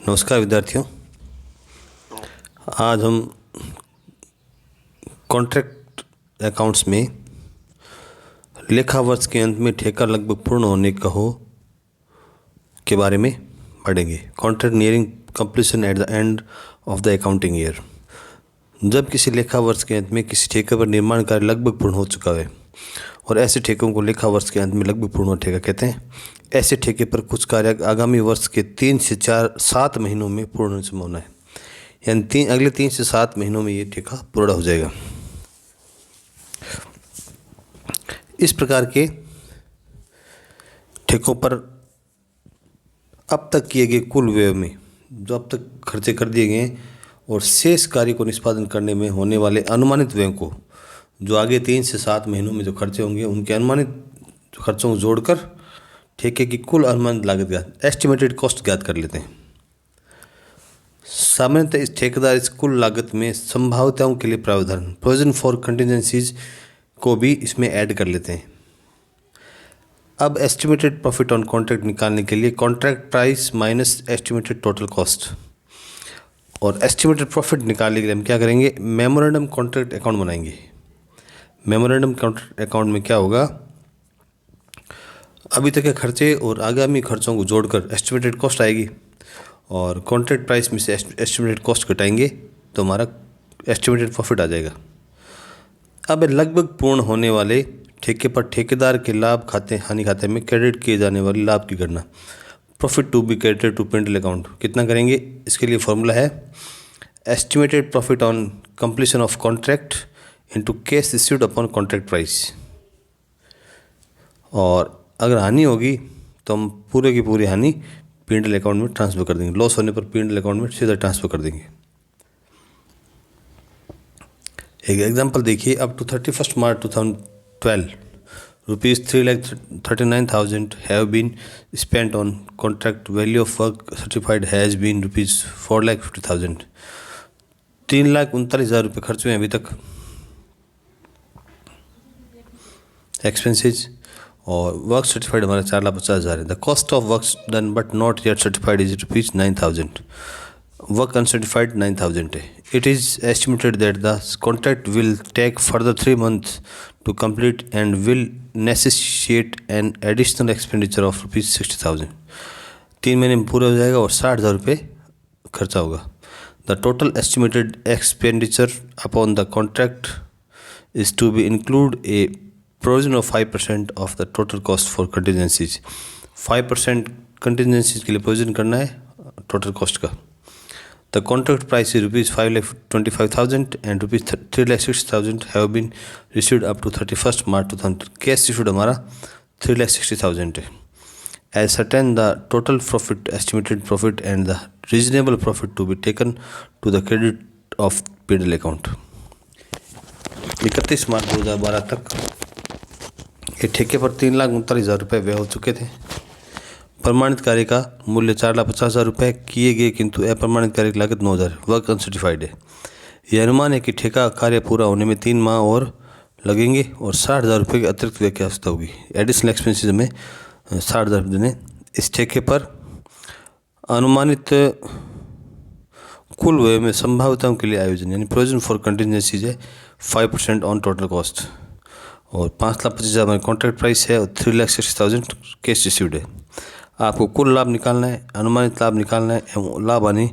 नमस्कार विद्यार्थियों। आज हम कॉन्ट्रैक्ट अकाउंट्स में लेखा वर्ष के अंत में ठेका लगभग पूर्ण होने का हो के बारे में पढ़ेंगे। Contract nearing completion at the end of the accounting year. जब किसी लेखा वर्ष के अंत में किसी ठेके पर निर्माण कार्य लगभग पूर्ण हो चुका है और ऐसे ठेकों को लेखा वर्ष के अंत में लगभग पूर्ण ठेका कहते हैं। ऐसे ठेके पर कुछ कार्य आगामी वर्ष के 3 से 7 महीनों में पूर्ण होने की संभावना है, यानी अगले 3 से 7 महीनों में ये ठेका पूरा हो जाएगा। इस प्रकार के ठेकों पर अब तक किए गए कुल व्यय में जो अब तक खर्चे कर दिए गए हैं और शेष कार्य को निष्पादन करने में होने वाले अनुमानित व्ययों को, जो आगे 3 से 7 महीनों में जो खर्चे होंगे उनके अनुमानित खर्चों को जोड़कर ठेके की कुल अनुमानित लागत ज्ञात, एस्टिमेटेड कॉस्ट ज्ञात कर लेते हैं। सामान्यतः इस ठेकेदार इस कुल लागत में संभाव्यताओं के लिए प्रावधान, प्रोविजन फॉर कंटिजेंसीज को भी इसमें ऐड कर लेते हैं। अब एस्टिमेटेड प्रॉफिट ऑन कॉन्ट्रैक्ट निकालने के लिए contract price minus estimated total cost और एस्टिमेटेड प्रॉफिट निकालने के लिए हम क्या करेंगे, मेमोरेंडम कॉन्ट्रैक्ट अकाउंट बनाएंगे। मेमोरेंडम कॉन्ट्रैक्ट अकाउंट में क्या होगा, अभी तक के खर्चे और आगामी खर्चों को जोड़कर एस्टिमेटेड कॉस्ट आएगी और कॉन्ट्रैक्ट प्राइस में से एस्टिमेटेड कॉस्ट घटाएंगे तो हमारा एस्टिमेटेड प्रॉफिट आ जाएगा। अब लगभग पूर्ण होने वाले ठेके पर ठेकेदार के लाभ खाते हानि खाते में क्रेडिट किए जाने वाले लाभ की गणना, profit to be credited to P and L account कितना करेंगे। इसके लिए फॉर्मूला है estimated profit on completion of contract into cash issued upon contract price. और अगर हानि होगी तो हम पूरे की पूरी हानि पीएनएल अकाउंट में ट्रांसफ़र कर देंगे। लॉस होने पर पीएनएल अकाउंट में सीधा ट्रांसफ़र कर देंगे। एक एग्जांपल देखिए, up to 31 March 2012 rupees 3,39,000 have been spent on contract. Value of work certified has been rupees 4,50,000। 3,39,000 रुपये खर्च हुए अभी तक एक्सपेंसेज, और वर्क सर्टिफाइड हमारा 4,50,000 है। The cost of work done but not yet certified is rupees 9,000। Work uncertified 9,000 है। It is estimated that the contract will take further 3 months to complete and will necessitate an additional expenditure of rupees 60,000। 3 महीने में पूरा हो जाएगा और 60,000 रुपये खर्चा होगा। The total estimated expenditure upon the contract is to be include a provision of 5% of the total cost for contingencies. 5% contingencies के लिए प्रोविजन करना है टोटल कॉस्ट का। The contract price is rupees 5,25,000 and rupees 3,60,000 have been received up to 31 March 2000। Cash received हमारा 3,60,000 है। As certain the total profit, estimated profit and the reasonable profit to be taken to the credit of PNL account. 31 मार्च 2012 तक ये ठेके पर 3,39,000 रुपये व्यय हो चुके थे। प्रमाणित कार्य का मूल्य 4,50,000 रुपये किए गए, किंतु अप्रमाणित कार्य की लागत 9,000। वर्क अनसर्टिफाइड है। यह अनुमान है कि ठेका कार्य पूरा होने में 3 माह और लगेंगे और 60,000 रुपये की अतिरिक्त व्यय की आवश्यकता होगी। एडिशनल एक्सपेंसेस में 60,000 रुपये देने। इस ठेके पर अनुमानित कुल व्यय में संभाव्यताओं के लिए आयोजन, यानी प्रोविजन फॉर कंटिजेंसीज है 5% ऑन टोटल कॉस्ट, और 5,25,000 हमारी कॉन्ट्रैक्ट प्राइस है और 3,60,000 कैश रिसीव्ड है। आपको कुल लाभ निकालना है, अनुमानित लाभ निकालना है एवं लाभ हानि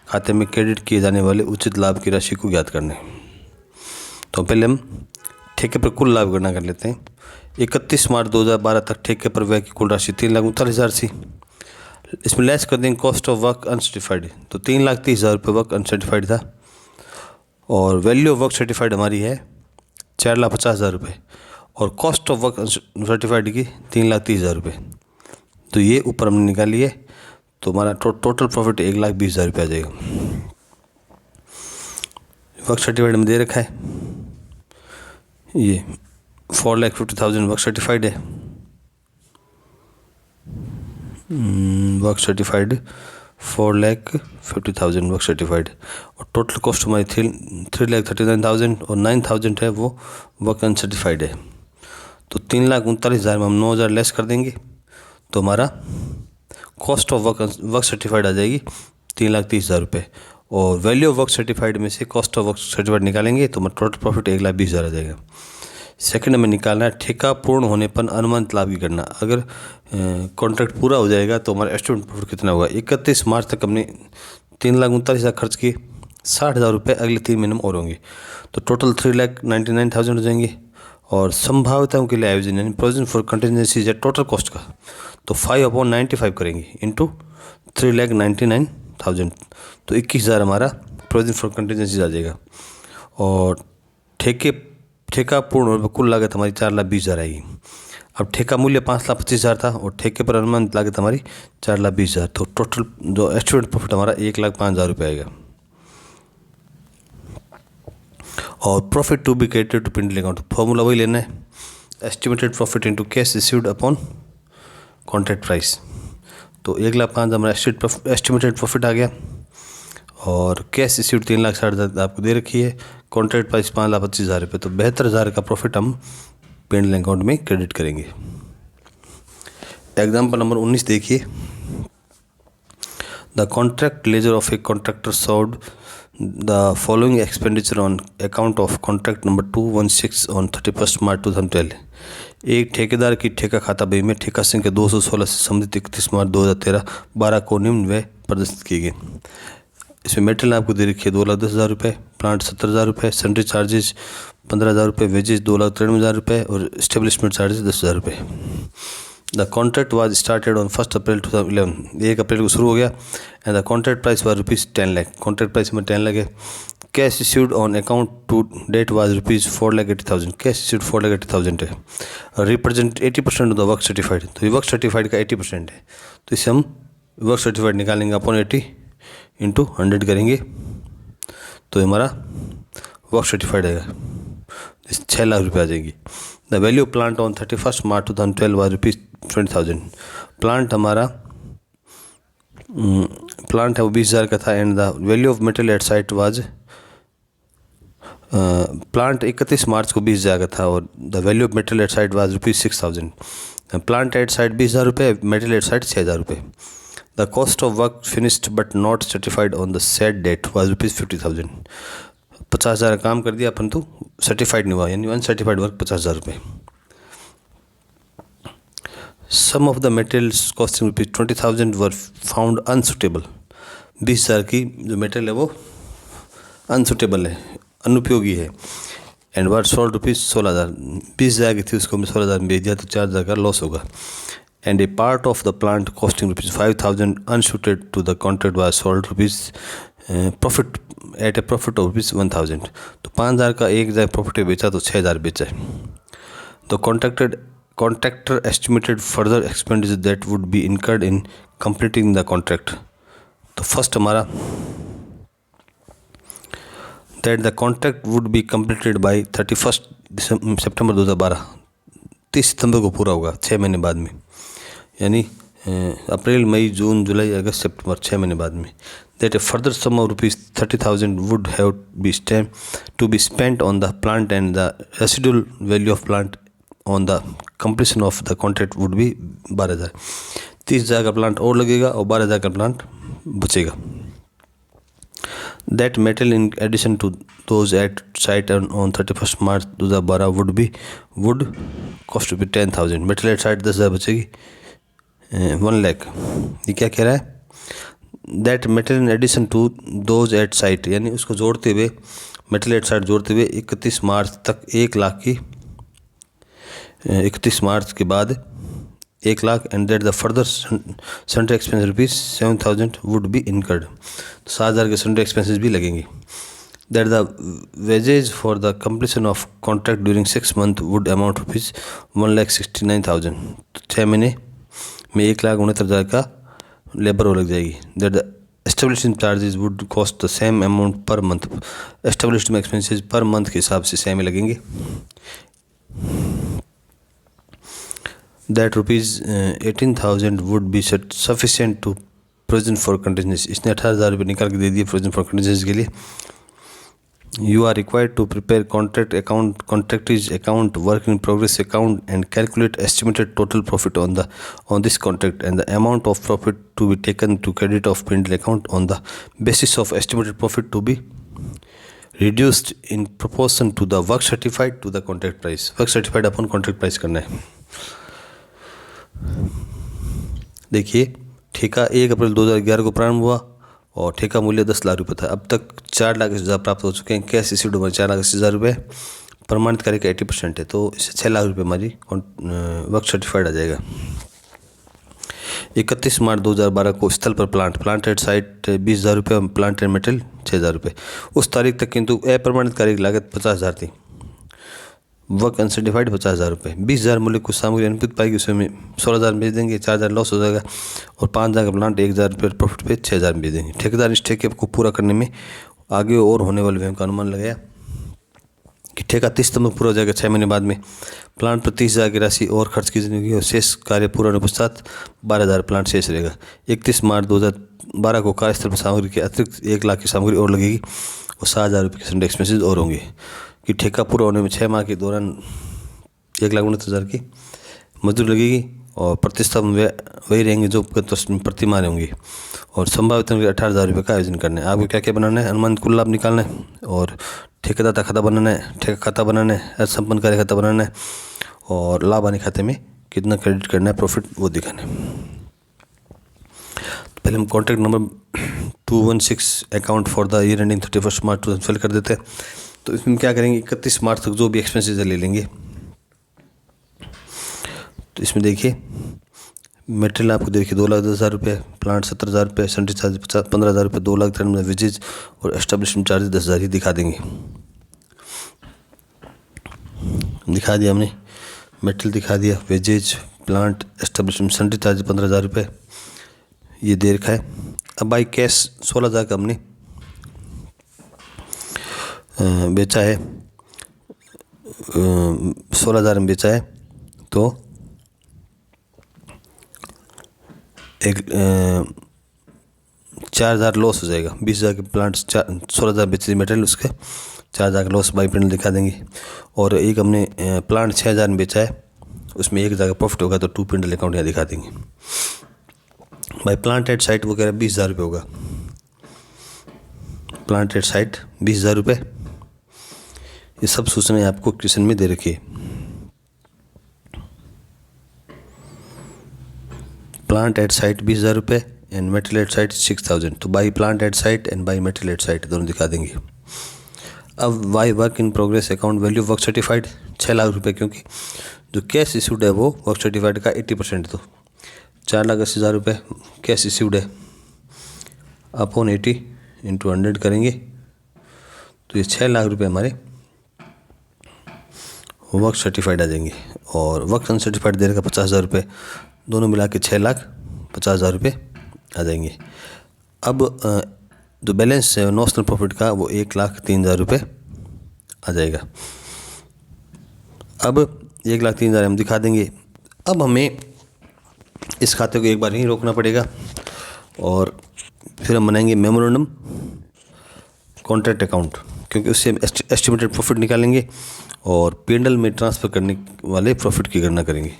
खाते में क्रेडिट किए जाने वाले उचित लाभ की राशि को ज्ञात करना है। तो पहले हम ठेके पर कुल लाभ गणना कर लेते हैं। 31 मार्च 2012 तक ठेके पर व्यय की कुल राशि 3,39,000 थी। इसमें लेस कर देंगे कॉस्ट ऑफ वर्क अनसर्टिफाइड, तो 3,30,000 रुपये वर्क अनसर्टिफाइड था और वैल्यू ऑफ वर्क सर्टिफाइड हमारी है 4,50,000 रुपये और कॉस्ट ऑफ वर्क सर्टिफाइड की 3,30,000 रुपये। तो ये ऊपर हमने निकाली है, तो हमारा टोटल प्रॉफिट 1,20,000 रुपये आ जाएगा। वर्क सर्टिफाइड में दे रखा है, ये 4,50,000 वर्क सर्टिफाइड है। वर्क सर्टिफाइड 4,50,000 वर्क सर्टिफाइड और टोटल कॉस्ट हमारी 3,39,000 और 9,000 है वो वर्क अनसर्टिफाइड है। तो 3,39,000 में हम 9,000 लेस कर देंगे तो हमारा कॉस्ट ऑफ वर्क सर्टिफाइड आ जाएगी 3,30,000 रुपये। और वैल्यू ऑफ वर्क सर्टिफाइड में से कॉस्ट ऑफ वर्क सर्टिफाइड निकालेंगे तो टोटल प्रॉफिट 1,20,000 आ जाएगा। सेकंड में निकालना है ठेका पूर्ण होने पर अनुमानित लाभ की गणना। अगर कॉन्ट्रैक्ट पूरा हो जाएगा तो हमारा एस्टिमेट प्रॉफिट कितना होगा। 31 मार्च तक हमने 3,39,000 खर्च किए, 60,000 रुपये अगले 3 महीने में और होंगे, तो टोटल 3,99,000 हो जाएंगे। और संभाविताओं के लिए आयोजन यानी प्रोविजन फॉर कंटिजेंसीज या टोटल कॉस्ट का तो 5/95 करेंगे इंटू 3,99,000, तो 21,000 हमारा प्रोविजन फॉर कंटिजेंसीज आ जाएगा। और ठेका पूर्ण होने पर कुल लागत हमारी 4,20,000 आएगी। अब ठेका मूल्य 5,25,000 था और ठेके पर अनुमानित लागत हमारी 4,20,000, तो टोटल जो एस्टिमेट प्रॉफिट हमारा 1,05,000 रुपये आएगा। और profit to be credited to पिंडल अकाउंट, फॉर्मूला वही लेना है, estimated profit into cash received upon contract price. तो 1,05,000 हमारा एस्टिमेटेड प्रॉफिट आ गया और कैश रिसीव्ड 3,60,000 आपको दे रखी है, कॉन्ट्रैक्ट प्राइस 5,25,000 रुपये, तो 72,000 का प्रॉफिट हम पिंडल अकाउंट में क्रेडिट करेंगे। एग्जाम्पल नंबर 19 देखिए। The contract laser of a contractor solve the following expenditure on account of contract number 216 on 31 मार्च 2012। एक ठेकेदार की ठेका खाता बही में ठेका संख्या 216 से संबंधित 31 मार्च 2013 12 को निम्न व्यय प्रदर्शित किए गए। इसमें मेटेरियल आपको दे रखी है 2,10,000 रुपये, प्लांट 70,000 रुपये, सैनिटरी चार्जेस 15,000 रुपये, वेजेस 2,93,000 रुपये और स्टेब्लिशमेंट चार्जेस 10,000 रुपये। The contract was started on 1 April 2011, 1 अप्रैल को शुरू हो गया। And the contract price was ₹10 lakh, contract price में 10 लाख है। Cash issued on account to date was ₹4,80,000, cash issued 4,80,000 है। Represent 80% of the work certified, तो ये वर्क सर्टिफाइड का 80% है, तो इसे हम वर्क सर्टिफाइड निकालेंगे अपॉन 80 इंटू 100 करेंगे तो हमारा वर्क सर्टिफाइड आएगा, 6 लाख रुपये आ जाएगी। The value plant on 31 March 2012 was ₹20,000, plant हमारा प्लांट है वो 20,000 का था। And the value of material at site was plant 31 मार्च को 20,000 का था और the value of material at site was ₹6,000। Plant at site 20,000 रुपये, मटेरियल एट साइट 6,000 रुपये। The cost of work finished but not certified on the set date was ₹50,000, 50,000 काम कर दिया अपन तो सर्टिफाइड नहीं हुआ, यानी अनसर्टिफाइड वर्क 50,000 रुपये। Sum of the materials costing ₹20,000 were found unsuitable, 20,000 की जो मटेरियल है वो अनसुटेबल है, अनुपयोगी है। एंड वर सोल्ड ₹16,000, 20,000 की थी उसको हमने 16,000 में बेच दिया तो 4,000 का लॉस होगा। And a part of the plant costing ₹5,000 unsuited to the contract was sold profit at a profit of ₹1,000, तो 5,000 का 1,000 प्रॉफिट बेचा तो 6,000 बेचा है। The contractor estimated further expenditure that would be incurred in completing the contract, तो first हमारा that the contract would be completed by 31 सितंबर 2012, 30 सितंबर को पूरा होगा, 6 महीने बाद में, यानी अप्रैल मई जून जुलाई अगस्त सितंबर 6 महीने बाद में। That a further sum of ₹30,000 would have to be spent on the plant and the residual value of plant on the completion of the contract would be 12,000, 30,000 का प्लांट और लगेगा और 12,000 का प्लांट बचेगा। That metal in addition to those at site on 31 March 2012 would cost to be 10,000, metal at site 10,000 बचेगी, 1 लाख। ये क्या कह रहा है, that metal in addition to those at site, यानी उसको जोड़ते हुए मेटल एट साइट जोड़ते हुए 31 मार्च तक 1 लाख की 31 मार्च के बाद 1 लाख। And that the further central expense ₹7,000 would be incurred, तो 7,000 के सेंट्रल एक्सपेंसेस भी लगेंगे। That the wages for the completion of contract during 6 month would amount ₹1,69,000, तो 6 महीने में 1,69,000 का लेबर हो लग जाएगी। That the establishment charges would cost the same amount per month, establishment expenses per month के हिसाब से सेम ही लगेंगे। That ₹18,000 would be sufficient to provision for contingency, इसने 18,000 रुपये निकाल के दे दिए प्रोविजन फॉर कंटिजेंसी के लिए। You are required to prepare contract account, contractees account, work in progress account, and calculate estimated total profit on this contract and the amount of profit to be taken to credit of P&L account on the basis of estimated profit to be reduced in proportion to the work certified to the contract price. Work certified upon contract price करना है। देखिए ठेका 1 April 2011 को प्रारंभ हुआ और ठेका मूल्य 10 लाख रुपये था। अब तक 4,80,000 प्राप्त हो चुके हैं। कैश इश्यूड हमारे 4,80,000 रुपये, प्रमाणित कार्य का 80% है, तो इससे 6 लाख रुपये हमारी वर्क सर्टिफाइड आ जाएगा। 31 मार्च 2012 को स्थल पर प्लांट एट साइट 20,000 रुपये, प्लांट एंड मटेरियल 6,000 रुपये। उस तारीख तक किंतु अप्रमाणित कार्य की लागत 50,000 थी। वर्क अनसर्टिफाइड 50,000 रुपये। 20,000 मूल्य कुछ सामग्री अनुपयुक्त पाएगी, उसमें 16,000 बेच देंगे, 4,000 लॉस हो जाएगा और 5,000 का प्लांट 1,000 रुपये प्रॉफिट पे 6,000 बेच देंगे। ठेकेदार इस ठेके को पूरा करने में आगे और होने वाले व्यय का अनुमान लगाया कि ठेका 30 सितंबर पूरा हो जाएगा। 6 महीने बाद में प्लांट पर 30,000 की राशि और खर्च की जाएगी और शेष कार्य पूरा होने पश्चात 12,000 प्लांट शेष रहेगा। 31 मार्च 2012 को कार्यस्थल पर सामग्री के अतिरिक्त 1 लाख की सामग्री और लगेगी और 7,000 रुपये के संडे एक्सपेंसेस और होंगे कि ठेका पूरा होने में 6 माह के दौरान 1,69,000 की मजदूरी लगेगी और प्रतिस्थापन वही रहेंगे जो प्रति माह होंगी और संभावित 18,000 रुपये का आयोजन करना है। आपको क्या क्या बनाना है? अनुमानित कुल लाभ निकालना है और ठेकेदाता खाता बनाना है, ठेका खाता बनाना है, संपन्न कार्य खाता बनाना है और लाभ आने खाते में कितना क्रेडिट करना है, प्रॉफिट वो दिखाना है। पहले हम contract number 216 account for the year ending 31 March 2000 fill कर देते हैं। तो इसमें क्या करेंगे, 31 मार्च तक जो भी एक्सपेंसेस ले लेंगे। तो इसमें देखिए मटेरियल आपको देखिए 2,10,000 रुपये, प्लांट 70,000 रुपये, सेंट्री चार्ज 15,000 रुपये, 2 लाख वेजेज और एस्टेब्लिशमेंट चार्ज 10,000 ही दिखा देंगे। दिखा दिया हमने, मटेरियल दिखा दिया, wages, plant, establishment, central charge 15,000 रुपये ये दे रखा है। अब बाई कैश 16,000 का हमने बेचा है, 16,000 में बेचा है तो 4,000 लॉस हो जाएगा। 20,000 के प्लांट 16,000 बेचे मटेरियल, उसके 4,000 का लॉस बाई पेनल दिखा देंगे। और एक हमने प्लांट 6,000 में बेचा है, उसमें 1,000 का प्रॉफिट होगा तो 2 पेनल अकाउंट यहाँ दिखा देंगे। बाई प्लांट एट साइट वो कह रहा है 20,000 रुपये होगा। प्लांट एट साइट 20,000 रुपये, ये सब सूचनाएं आपको क्वेश्चन में दे रखी है। प्लांट एट साइट 20,000 रुपये एंड मटेरियल एट साइट 6,000, तो by plant at site and by material at site दोनों दिखा देंगे। अब by work in progress account value work certified 6 lakh रुपये, क्योंकि जो कैश इशूड है वो वर्क सर्टिफाइड का 80%, तो 4,80,000 रुपये कैश इशूड है अपॉन 80 इंटू 100 करेंगे तो ये 6 लाख रुपये हमारे वर्क सर्टिफाइड आ जाएंगे। और वर्क अनसर्टिफाइड दे रखा 50,000 रुपये, दोनों मिला के 6,50,000 रुपये आ जाएंगे। अब जो बैलेंस है नॉशनल प्रॉफिट का वो 1,03,000 रुपये आ जाएगा। अब 1,03,000 हम दिखा देंगे। अब हमें इस खाते को एक बार ही रोकना पड़ेगा और फिर हम बनाएंगे मेमोरेंडम कॉन्ट्रैक्ट अकाउंट, क्योंकि उससे हम एस्टिमेटेड प्रॉफिट निकालेंगे और P&L में ट्रांसफ़र करने वाले प्रॉफिट की गणना करेंगे।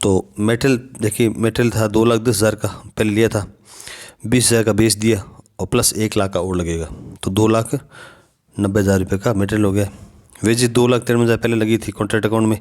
तो मेटल देखिए, मेटल था 2,10,000 का पहले लिया था, 20,000 का बेच दिया और प्लस 1 लाख का और लगेगा, तो 2,90,000 रुपये का मेटल हो गया। वेजेस 2,93,000 पहले लगी थी कॉन्ट्रैक्ट अकाउंट में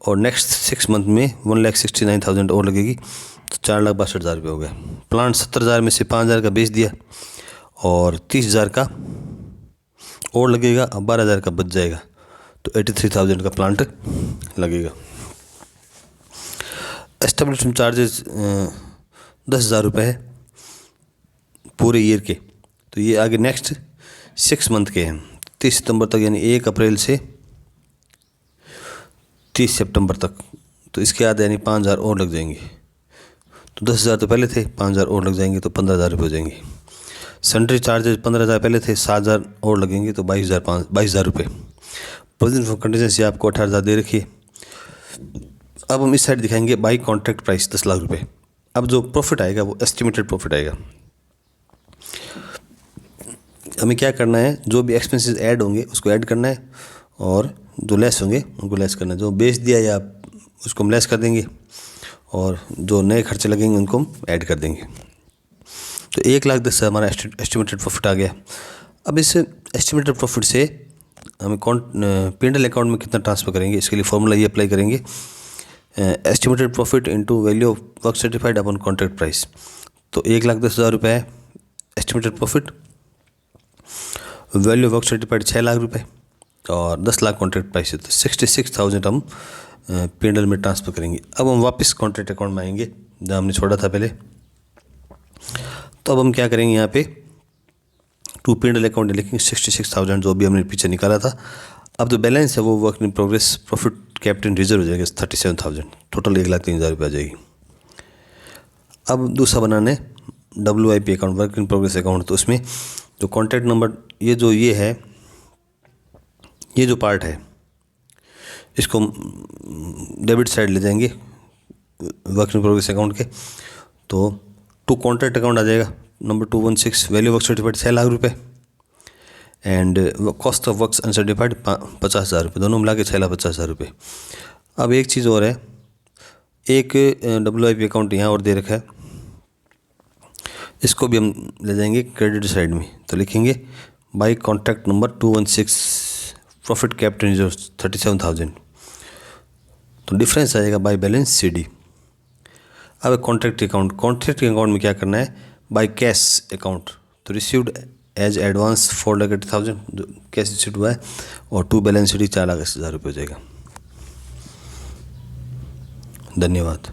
और नेक्स्ट 6 मंथ में 1,69,000 और लगेगी, तो 4,62,000 रुपये हो गए। प्लांट 70,000 में से 5,000 का बेच दिया और 30,000 का और लगेगा, अब 12,000 का बच जाएगा, तो 83,000 का प्लांट लगेगा। एस्टेब्लिशमेंट चार्जेस 10,000 रुपये है पूरे ईयर के, तो ये आगे नेक्स्ट 6 मंथ के हैं, 30 सितंबर तक, यानी 1 अप्रैल से 30 सितंबर तक। तो इसके बाद यानी 5,000 और लग जाएंगे, तो 10,000 तो पहले थे, 5,000 और लग जाएंगे, तो 15,000 रुपये हो जाएंगे। सेंट्री चार्जेस 15,000 पहले थे, 7,000 और लगेंगे, तो 22,000 रुपये। प्रोविजन फॉर कंटीजेंसी आपको 18,000 दे रखी है। अब हम इस साइड दिखाएंगे बाई कॉन्ट्रैक्ट प्राइस 10 लाख रुपये। अब जो प्रॉफिट आएगा वो एस्टिमेटेड प्रॉफिट आएगा। हमें क्या करना है, जो भी एक्सपेंसेस ऐड होंगे उसको ऐड करना है, और जो लेस होंगे उनको लेस करना है। जो बेच दिया या उसको हम लेस कर देंगे, और जो नए खर्चे लगेंगे उनको हम ऐड कर देंगे। तो 1,10,000 हमारा एस्टिमेटेड प्रॉफिट आ गया। अब इस एस्टिमेटेड प्रॉफिट से हमें P&L अकाउंट में कितना ट्रांसफ़र करेंगे, इसके लिए फॉर्मूला ये अप्लाई करेंगे, estimated profit into value of work certified upon contract price. तो 1,10,000 रुपये है estimated profit, value of work certified 6 lakh रुपए, और 10 लाख कॉन्ट्रैक्ट प्राइस है। तो 66,000 हम P&L में ट्रांसफ़र करेंगे। अब हम वापस कॉन्ट्रैक्ट अकाउंट में आएंगे जहाँ हमने छोड़ा था पहले। तो अब हम क्या करेंगे, यहाँ पे टू P&L अकाउंट लिखेंगे 66,000 जो भी हमने पीछे निकाला था। अब जो बैलेंस है वो work in progress profit kept in reserve हो जाएगा 37,000, टोटल 1,03,000 रुपये आ जाएगी। अब दूसरा बनाने WIP account, work in progress account. तो उसमें जो कॉन्टैक्ट नंबर ये जो पार्ट है इसको डेबिट साइड ले जाएंगे वर्क इन प्रोग्रेस अकाउंट के। तो टू कॉन्ट्रैक्ट अकाउंट आ जाएगा number 216, value work certified 6 lakh रुपये, and cost of works uncertified 50,000 रुपये, दोनों मिला के 6,50,000 रुपये। अब एक चीज़ और है, एक WIP अकाउंट यहाँ और दे रखा है, इसको भी हम ले जाएंगे क्रेडिट साइड में। तो लिखेंगे by contract number 216 profit kept in reserve 37,000। तो डिफरेंस आएगा बाई बैलेंस CD। अब कॉन्ट्रैक्ट अकाउंट में क्या करना है, बाई कैश अकाउंट। तो रिसीव्ड एज एडवांस 4,80,000 जो कैश रिसीव हुआ है, और टू बैलेंस CD 4,80,000 रुपये हो जाएगा। धन्यवाद।